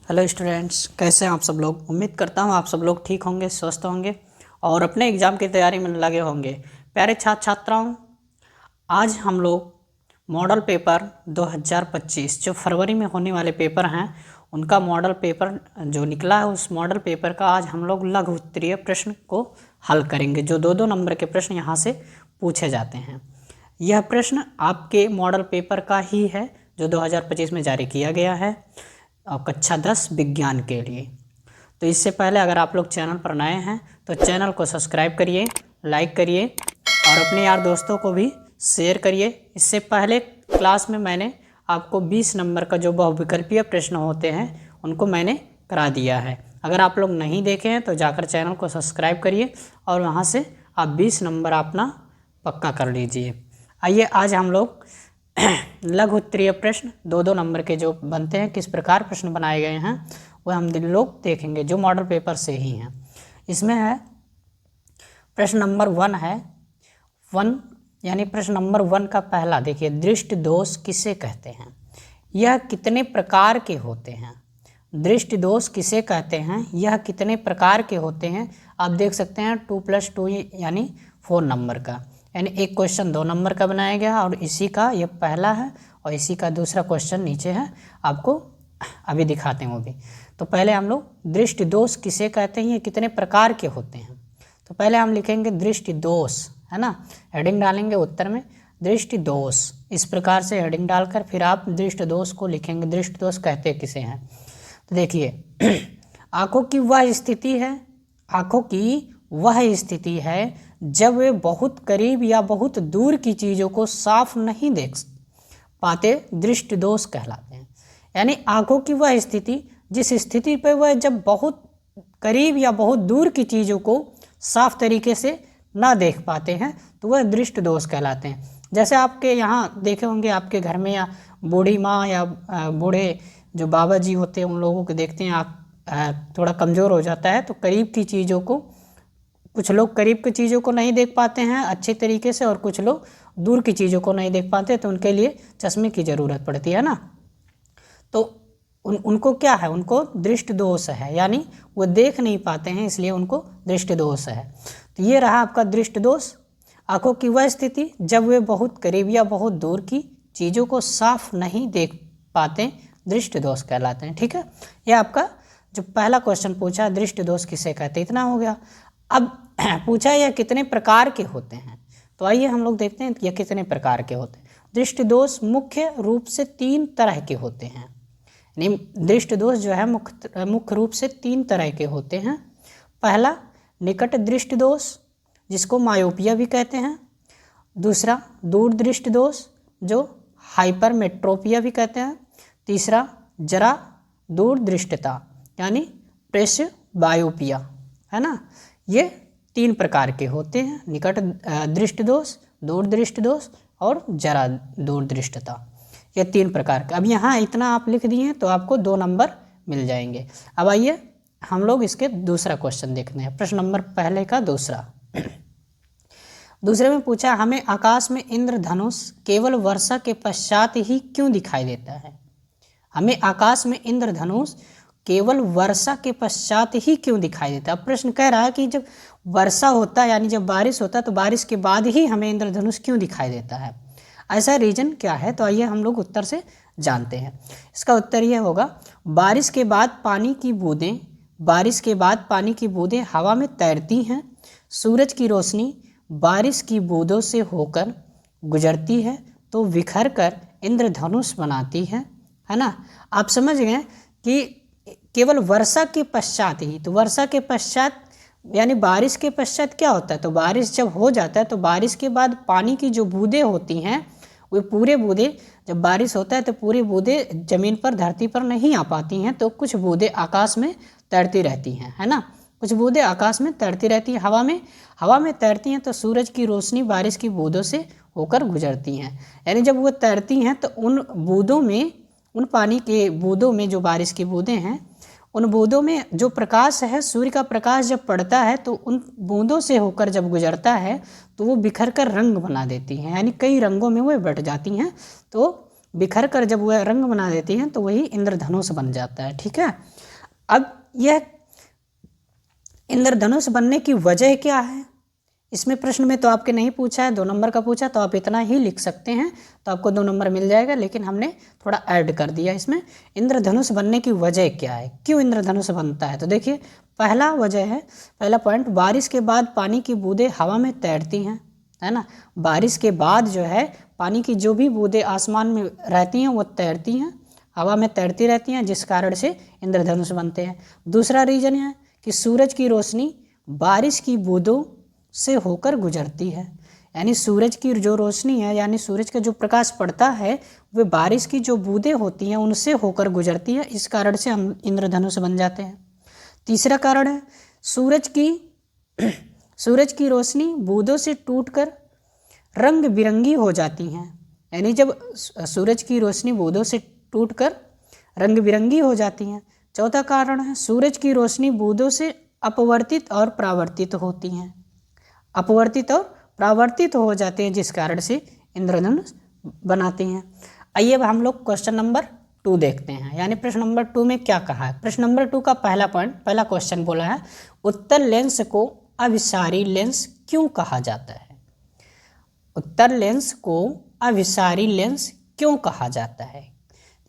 Hello students, कैसे हैं आप सब लोग। उम्मीद करता हूँ आप सब लोग ठीक होंगे, स्वस्थ होंगे और अपने एग्ज़ाम की तैयारी में लगे होंगे। प्यारे छात्र छात्राओं, आज हम लोग मॉडल पेपर 2025 जो फरवरी में होने वाले पेपर हैं उनका मॉडल पेपर जो निकला है उस मॉडल पेपर का आज हम लोग लघु उत्तरीय प्रश्न को हल करेंगे। जो दो दो नंबर के प्रश्न यहाँ से पूछे जाते हैं। यह प्रश्न आपके मॉडल पेपर का ही है जो 2025 में जारी किया गया है और कक्षा 10 विज्ञान के लिए। तो इससे पहले अगर आप लोग चैनल पर नए हैं तो चैनल को सब्सक्राइब करिए, लाइक करिए और अपने यार दोस्तों को भी शेयर करिए। इससे पहले क्लास में मैंने आपको 20 नंबर का जो बहुविकल्पीय प्रश्न होते हैं उनको मैंने करा दिया है। अगर आप लोग नहीं देखे हैं तो जाकर चैनल को सब्सक्राइब करिए और वहाँ से आप 20 नंबर अपना पक्का कर लीजिए। आइए आज हम लोग लघु उत्तरीय प्रश्न दो दो नंबर के जो बनते हैं, किस प्रकार प्रश्न बनाए गए हैं वह हम लोग देखेंगे जो मॉडल पेपर से ही हैं। इसमें है प्रश्न नंबर 1 है 1 यानी प्रश्न नंबर 1 का पहला देखिए, दृष्टि दोष किसे कहते हैं, यह कितने प्रकार के होते हैं। दृष्टि दोष किसे कहते हैं, यह कितने प्रकार के होते हैं। आप देख सकते हैं 2+2 यानी 4 नंबर का, यानी एक क्वेश्चन 2 नंबर का बनाया गया और इसी का यह पहला है और इसी का दूसरा क्वेश्चन नीचे है, आपको अभी दिखाते हैं वो भी। तो पहले हम लोग दृष्टि दोष किसे कहते हैं, ये कितने प्रकार के होते हैं। तो पहले हम लिखेंगे दृष्टि दोष, है ना, हेडिंग डालेंगे उत्तर में दृष्टि दोष। इस प्रकार से हेडिंग डालकर फिर आप दृष्टि दोष को लिखेंगे, दृष्टि दोष कहते किसे हैं। तो देखिए आँखों की वह स्थिति है, आँखों की वह स्थिति है जब वे बहुत करीब या बहुत दूर की चीज़ों को साफ नहीं देख पाते, दृष्टि दोष कहलाते हैं। यानी आँखों की वह स्थिति जिस स्थिति पर वह जब बहुत करीब या बहुत दूर की चीज़ों को साफ तरीके से ना देख पाते हैं तो वह दृष्टि दोष कहलाते हैं। जैसे आपके यहाँ देखे होंगे, आपके घर में या बूढ़ी माँ या बूढ़े जो बाबा जी होते हैं उन लोगों को देखते हैं, आप थोड़ा कमज़ोर हो जाता है तो करीब की चीज़ों को, कुछ लोग करीब की चीज़ों को नहीं देख पाते हैं अच्छे तरीके से और कुछ लोग दूर की चीज़ों को नहीं देख पाते, तो उनके लिए चश्मे की ज़रूरत पड़ती है ना। तो उनको क्या है, उनको दृष्टि दोष है, यानी वो देख नहीं पाते हैं इसलिए उनको दृष्टि दोष है। तो ये रहा आपका दृष्टि दोष, आँखों की वह स्थिति जब वे बहुत करीब या बहुत दूर की चीज़ों को साफ नहीं देख पाते, दृष्टि दोष कहलाते हैं। ठीक है, यह आपका जो पहला क्वेश्चन पूछा दृष्टि दोष किसे कहते, इतना हो गया। अब पूछा यह कितने प्रकार के होते हैं, तो आइए हम लोग देखते हैं यह कितने प्रकार के होते हैं। दृष्टि दोष मुख्य रूप से 3 तरह के होते हैं। दृष्टि दोष जो है मुख्य रूप से 3 तरह के होते हैं। पहला निकट दृष्टि दोष जिसको मायोपिया भी कहते हैं, दूसरा दूर दृष्टि दोष जो हाइपरमेट्रोपिया भी कहते हैं, तीसरा जरा दूर दृष्टिता यानी प्रेस्य बायोपिया, है ना। ये 3 प्रकार के होते हैं, निकट दृष्टि दोष, दूर दृष्टि दोष और जरा दूर दृष्टिता, ये 3 प्रकार के। अब यहाँ इतना आप लिख दिए तो आपको 2 नंबर मिल जाएंगे। अब आइए हम लोग इसके दूसरा क्वेश्चन देखते हैं, प्रश्न नंबर पहले का दूसरा। दूसरे में पूछा हमें आकाश में इंद्रधनुष केवल वर्षा के पश्चात ही क्यों दिखाई देता है। हमें आकाश में इंद्रधनुष केवल वर्षा के पश्चात ही क्यों दिखाई देता है। प्रश्न कह रहा है कि जब वर्षा होता है यानी जब बारिश होता है तो बारिश के बाद ही हमें इंद्रधनुष क्यों दिखाई देता है, ऐसा रीजन क्या है। तो आइए हम लोग उत्तर से जानते हैं। इसका उत्तर यह होगा, बारिश के बाद पानी की बूंदें, बारिश के बाद पानी की बूंदें हवा में तैरती हैं, सूरज की रोशनी बारिश की बूंदों से होकर गुजरती है तो बिखर कर इंद्रधनुष बनाती है ना। आप समझ गए कि केवल वर्षा के पश्चात ही, तो वर्षा के पश्चात यानी बारिश के पश्चात क्या होता है, तो बारिश जब हो जाता है तो बारिश के बाद पानी की जो बूंदें होती हैं वो पूरे बूंदें, जब बारिश होता है तो पूरी बूंदें ज़मीन पर धरती पर नहीं आ पाती हैं, तो कुछ बूंदें आकाश में तैरती रहती हैं, है ना। कुछ बूंदें आकाश में तैरती रहती हैं, हवा में तैरती हैं, तो सूरज की रोशनी बारिश की बूंदों से होकर गुजरती हैं। यानी जब वो तैरती हैं तो उन बूंदों में, उन पानी के बूंदों में जो बारिश की बूंदें हैं उन बूंदों में जो प्रकाश है, सूर्य का प्रकाश जब पड़ता है तो उन बूंदों से होकर जब गुजरता है तो वो बिखर कर रंग बना देती हैं, यानी कई रंगों में वो बट जाती हैं। तो बिखर कर जब वह रंग बना देती हैं तो वही इंद्रधनुष बन जाता है। ठीक है, अब यह इंद्रधनुष बनने की वजह क्या है, इसमें प्रश्न में तो आपके नहीं पूछा है, 2 नंबर का पूछा, तो आप इतना ही लिख सकते हैं तो आपको 2 नंबर मिल जाएगा। लेकिन हमने थोड़ा ऐड कर दिया इसमें, इंद्रधनुष बनने की वजह क्या है, क्यों इंद्रधनुष बनता है। तो देखिए पहला वजह है, पहला पॉइंट, बारिश के बाद पानी की बूंदें हवा में तैरती हैं, है ना। बारिश के बाद जो है पानी की जो भी बूंदें आसमान में रहती हैं वो तैरती हैं, हवा में तैरती रहती हैं, जिस कारण से इंद्रधनुष बनते हैं। दूसरा रीजन है कि सूरज की रोशनी बारिश की बूंदों से होकर गुजरती है, यानी सूरज की जो रोशनी है, यानी सूरज का जो प्रकाश पड़ता है वह बारिश की जो बूंदें होती हैं उनसे होकर गुजरती है, इस कारण से हम इंद्रधनुष बन जाते हैं। तीसरा कारण है सूरज की रोशनी बूंदों से टूटकर रंग बिरंगी हो जाती हैं, यानी जब सूरज की रोशनी बूंदों से टूटकर रंग बिरंगी हो जाती हैं। चौथा कारण है सूरज की रोशनी बूंदों से अपवर्तित और परावर्तित होती हैं, अपवर्तित और परावर्तित हो जाते हैं, जिस कारण से इंद्रधनुष बनाती हैं। आइए अब हम लोग क्वेश्चन नंबर 2 देखते हैं, यानी प्रश्न नंबर 2 में क्या कहा है। प्रश्न नंबर 2 का पहला पॉइंट, पहला क्वेश्चन बोला है उत्तल लेंस को अभिसारी लेंस क्यों कहा जाता है। उत्तल लेंस को अभिसारी लेंस क्यों कहा जाता है,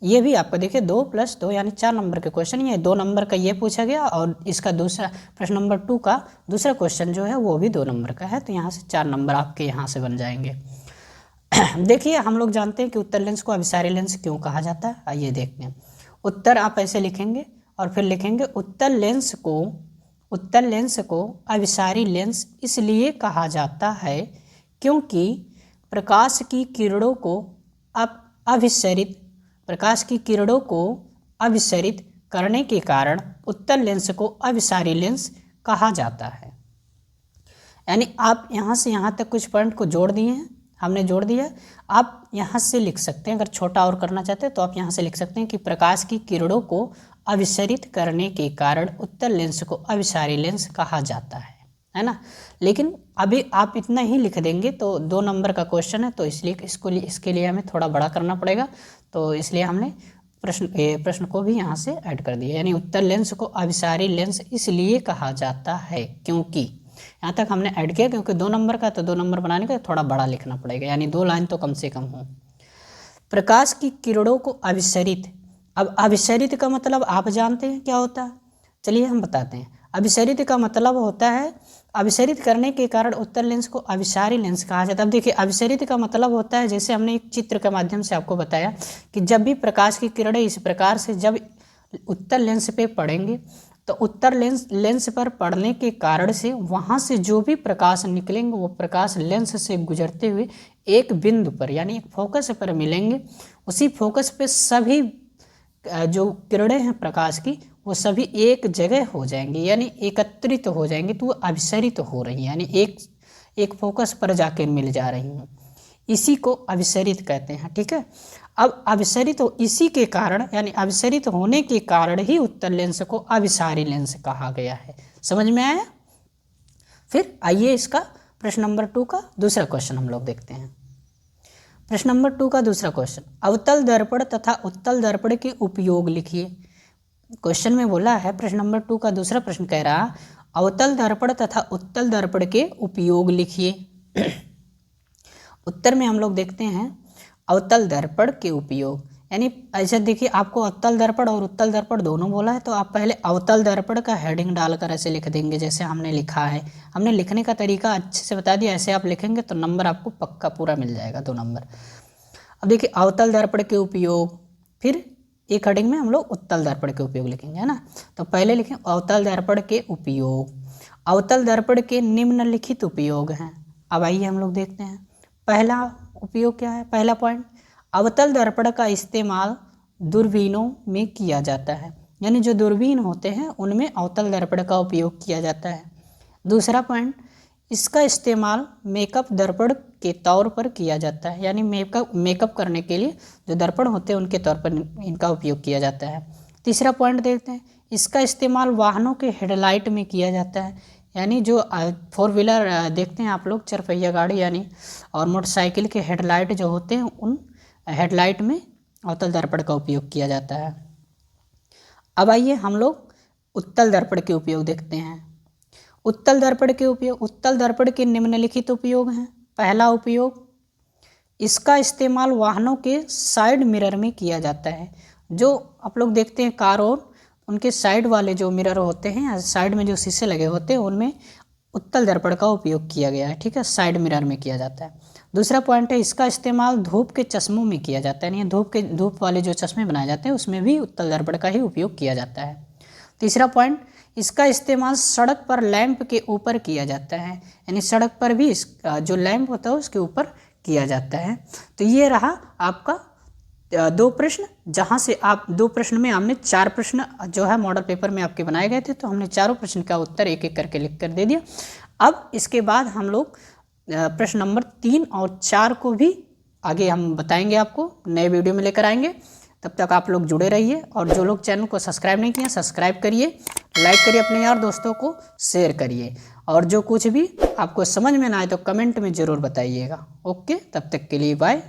ये भी आपको देखिए 2 + 2 यानी 4 नंबर के क्वेश्चन, ये 2 नंबर का ये पूछा गया और इसका दूसरा प्रश्न नंबर 2 का दूसरा क्वेश्चन जो है वो भी 2 नंबर का है, तो यहाँ से 4 नंबर आपके यहाँ से बन जाएंगे। देखिए हम लोग जानते हैं कि उत्तल लेंस को अभिसारी लेंस क्यों कहा जाता है, आइए देखते हैं। उत्तर आप ऐसे लिखेंगे और फिर लिखेंगे उत्तल लेंस को अभिसारी लेंस इसलिए कहा जाता है क्योंकि प्रकाश की किरणों को अभिसरित करने के कारण उत्तल लेंस को अभिसारी लेंस कहा जाता है। यानी आप यहाँ से यहाँ तक कुछ पॉइंट को जोड़ दिए हैं, हमने जोड़ दिया। आप यहाँ से लिख सकते हैं, अगर छोटा और करना चाहते हैं तो आप यहाँ से लिख सकते हैं कि प्रकाश की किरणों को अभिसरित करने के कारण उत्तल लेंस को अभिसारी लेंस कहा जाता है ना। लेकिन अभी आप इतना ही लिख देंगे तो 2 नंबर का क्वेश्चन है, तो इसलिए इसके लिए हमें थोड़ा बड़ा करना पड़ेगा, तो इसलिए हमने प्रश्न को भी यहाँ से ऐड कर दिया। यानी उत्तल लेंस को अभिसारी लेंस इसलिए कहा जाता है क्योंकि, यहाँ तक हमने ऐड किया क्योंकि 2 नंबर का, तो 2 नंबर बनाने का थोड़ा बड़ा लिखना पड़ेगा, यानी 2 लाइन तो कम से कम हो। प्रकाश की किरणों को अभिसरित, अब अभिसरित का मतलब आप जानते हैं क्या होता है, चलिए हम बताते हैं। अभिसरित का मतलब होता है, अभिसरित करने के कारण उत्तल लेंस को अभिसारी लेंस कहा जाता है। अब देखिए अभिसरित का मतलब होता है, जैसे हमने एक चित्र के माध्यम से आपको बताया कि जब भी प्रकाश की किरणें इस प्रकार से जब उत्तल लेंस पे पड़ेंगे तो उत्तल लेंस पर पड़ने के कारण से वहाँ से जो भी प्रकाश निकलेंगे वो प्रकाश लेंस से गुजरते हुए एक बिंदु पर यानी एक फोकस पर मिलेंगे। उसी फोकस पे सभी जो किरणें हैं प्रकाश की वो सभी एक जगह हो जाएंगी, यानी एकत्रित हो जाएंगी, तो वो अभिसरित हो रही हैं, यानी एक फोकस पर जाके मिल जा रही हैं। इसी को अभिसरित कहते हैं। ठीक है, अब अभिसरित इसी के कारण यानी अभिसरित होने के कारण ही उत्तल लेंस को अभिसारी लेंस कहा गया है। समझ में आया। फिर आइए इसका प्रश्न नंबर 2 का दूसरा क्वेश्चन हम लोग देखते हैं। प्रश्न नंबर 2 का दूसरा क्वेश्चन, अवतल दर्पण तथा उत्तल दर्पण के उपयोग लिखिए। क्वेश्चन में बोला है, प्रश्न नंबर 2 का दूसरा प्रश्न कह रहा अवतल दर्पण तथा उत्तल दर्पण के उपयोग लिखिए। उत्तर में हम लोग देखते हैं अवतल दर्पण के उपयोग, यानी ऐसे देखिए आपको अवतल दर्पण और उत्तल दर्पण दोनों बोला है, तो आप पहले अवतल दर्पण का हेडिंग डालकर ऐसे लिख देंगे जैसे हमने लिखा है। हमने लिखने का तरीका अच्छे से बता दिया, ऐसे आप लिखेंगे तो नंबर आपको पक्का पूरा मिल जाएगा, 2 नंबर। अब देखिए अवतल दर्पण के उपयोग, फिर एक हेडिंग में हम लोग उत्तल दर्पण के उपयोग लिखेंगे, है ना। तो पहले लिखें अवतल दर्पण के उपयोग। अवतल दर्पण के निम्नलिखित उपयोग हैं। अब आइए हम लोग देखते हैं पहला उपयोग क्या है। पहला पॉइंट, अवतल दर्पण का इस्तेमाल दूरबीनों में किया जाता है, यानी जो दूरबीन होते हैं उनमें अवतल दर्पण का उपयोग किया जाता है। दूसरा पॉइंट, इसका इस्तेमाल मेकअप दर्पण के तौर पर किया जाता है, यानी मेकअप करने के लिए जो दर्पण होते हैं उनके तौर पर इनका उपयोग किया जाता है। तीसरा पॉइंट देखते हैं, इसका इस्तेमाल वाहनों के हेडलाइट में किया जाता है, यानी जो 4 व्हीलर देखते हैं आप लोग, 4 पहिया गाड़ी यानी, और मोटरसाइकिल के हेडलाइट जो होते हैं उन हेडलाइट में अवतल दर्पण का उपयोग किया जाता है। अब आइए हम लोग उत्तल दर्पण के उपयोग देखते हैं। उत्तल दर्पण के निम्नलिखित उपयोग हैं। पहला उपयोग, इसका इस्तेमाल वाहनों के साइड मिरर में किया जाता है। जो आप लोग देखते हैं कार और उनके साइड वाले जो मिरर होते हैं, साइड में जो शीशे लगे होते हैं, उनमें उत्तल दर्पण का उपयोग किया गया है। ठीक है, साइड मिरर में किया जाता है। दूसरा पॉइंट है, इसका इस्तेमाल धूप के चश्मों में किया जाता है। यानी धूप वाले जो चश्मे बनाए जाते हैं उसमें भी उत्तल दर्पण का ही उपयोग किया जाता है। तीसरा पॉइंट, इसका इस्तेमाल सड़क पर लैंप के ऊपर किया जाता है। यानी सड़क पर भी जो लैंप होता है उसके ऊपर किया जाता है। तो ये रहा आपका 2 प्रश्न, जहाँ से आप 2 प्रश्न में हमने 4 प्रश्न जो है मॉडल पेपर में आपके बनाए गए थे, तो हमने चारों प्रश्न का उत्तर एक एक करके लिख कर दे दिया। अब इसके बाद हम लोग प्रश्न नंबर 3 और 4 को भी आगे हम बताएंगे, आपको नए वीडियो में लेकर आएंगे। तब तक आप लोग जुड़े रहिए, और जो लोग चैनल को सब्सक्राइब नहीं किए सब्सक्राइब करिए, लाइक करिए, अपने यार दोस्तों को शेयर करिए, और जो कुछ भी आपको समझ में ना आए तो कमेंट में ज़रूर बताइएगा। ओके, तब तक के लिए बाय।